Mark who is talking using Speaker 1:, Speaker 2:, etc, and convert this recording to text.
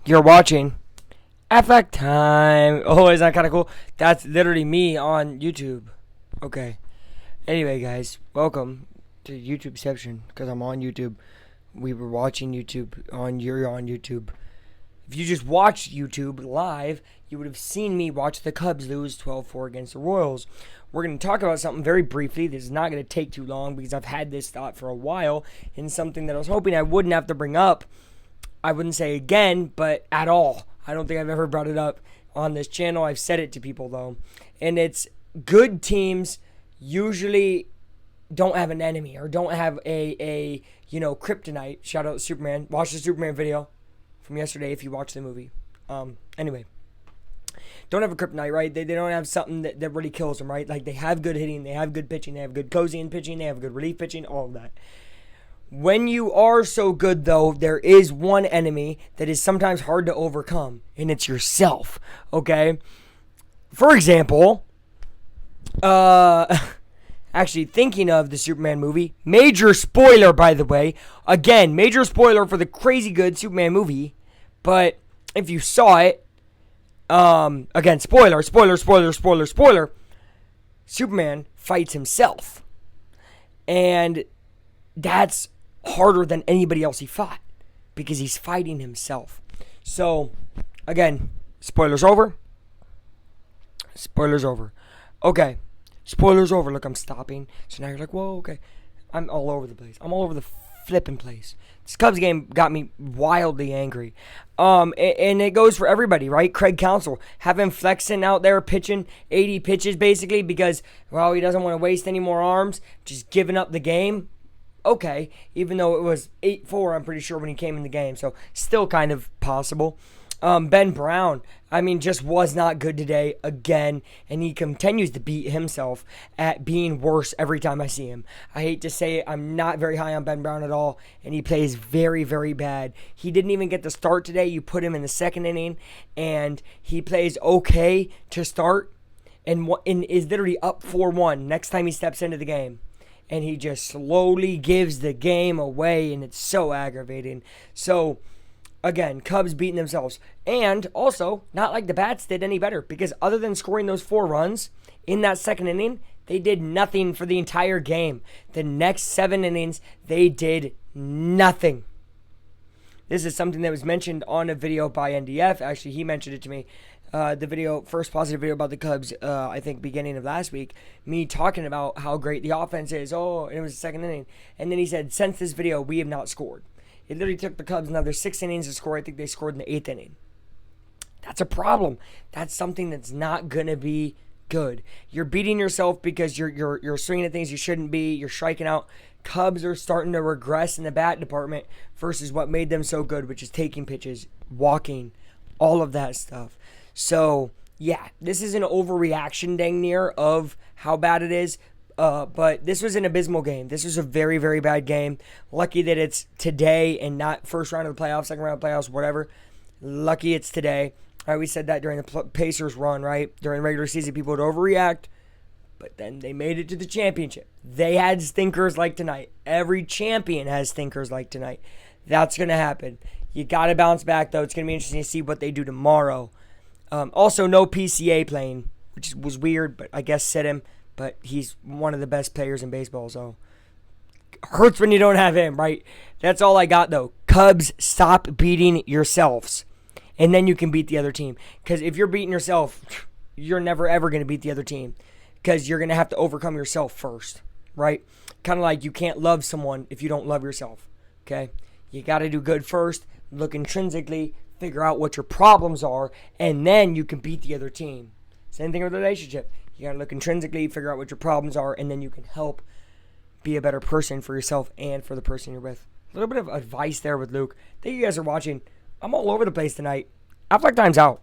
Speaker 1: You're watching Affect Time. Oh, isn't that kind of cool? That's literally me on YouTube. Okay. Anyway, guys, welcome to YouTube section because I'm on YouTube. We were watching YouTube you're on YouTube. If you just watched YouTube live, you would have seen me watch the Cubs lose 12-4 against the Royals. We're going to talk about something very briefly. This is not going to take too long because I've had this thought for a while, and something that I was hoping I wouldn't have to bring up. I wouldn't say again, but at all. I don't think I've ever brought it up on this channel. I've said it to people, though. And it's good teams usually don't have an enemy or don't have a kryptonite. Shout out to Superman. Watch the Superman video from yesterday if you watch the movie. Anyway. Don't have a kryptonite, right? They don't have something that really kills them, right? Like, they have good hitting, they have good pitching, they have good cozy in pitching, they have good relief pitching, all of that. When you are so good, though, there is one enemy that is sometimes hard to overcome, and it's yourself, okay? For example, actually thinking of the Superman movie, major spoiler, by the way. Again, major spoiler for the crazy good Superman movie, but if you saw it, again, spoiler. Superman fights himself, and that's harder than anybody else he fought because he's fighting himself. So, again, spoilers over. Okay, spoilers over. Look, I'm stopping. So now you're like, whoa, okay. I'm all over the place. I'm all over the flipping place. This Cubs game got me wildly angry. And it goes for everybody, right? Craig Counsell, have him flexing out there, pitching 80 pitches basically because, well, he doesn't want to waste any more arms, just giving up the game. Okay, even though it was 8-4, I'm pretty sure, when he came in the game. So still kind of possible. Ben Brown, just was not good today again, and he continues to beat himself at being worse every time I see him. I hate to say it, I'm not very high on Ben Brown at all, and he plays very, very bad. He didn't even get to start today. You put him in the second inning, and he plays okay to start, and is literally up 4-1 next time he steps into the game. And he just slowly gives the game away, and it's so aggravating. So, again, Cubs beating themselves. And also, not like the Bats did any better, because other than scoring those 4 runs in that second inning, they did nothing for the entire game. The next 7 innings, they did nothing. This is something that was mentioned on a video by NDF. Actually, he mentioned it to me. The first positive video about the Cubs, I think beginning of last week, me talking about how great the offense is. Oh, and it was the second inning. And then he said, since this video, we have not scored. It literally took the Cubs another 6 innings to score. I think they scored in the 8th inning. That's a problem. That's something that's not going to be good. You're beating yourself because you're swinging at things you shouldn't be. You're striking out. Cubs are starting to regress in the bat department versus what made them so good, which is taking pitches, walking, all of that stuff. So, yeah, this is an overreaction dang near of how bad it is. But this was an abysmal game. This was a very, very bad game. Lucky that it's today and not first round of the playoffs, second round of the playoffs, whatever. Lucky it's today. All right, we said that during the Pacers run, right? During the regular season, people would overreact. But then they made it to the championship. They had stinkers like tonight. Every champion has stinkers like tonight. That's going to happen. You got to bounce back, though. It's going to be interesting to see what they do tomorrow. Also, no PCA playing, which was weird, but I guess sit him. But he's one of the best players in baseball, so hurts when you don't have him, right? That's all I got, though. Cubs, stop beating yourselves, and then you can beat the other team. Because if you're beating yourself, you're never, ever going to beat the other team because you're going to have to overcome yourself first, right? Kind of like you can't love someone if you don't love yourself, okay? You got to do good first, look intrinsically, figure out what your problems are, and then you can beat the other team. Same thing with a relationship. You got to look intrinsically, figure out what your problems are, and then you can help be a better person for yourself and for the person you're with. A little bit of advice there with Luke. Thank you guys for watching. I'm all over the place tonight. Affect Time's out.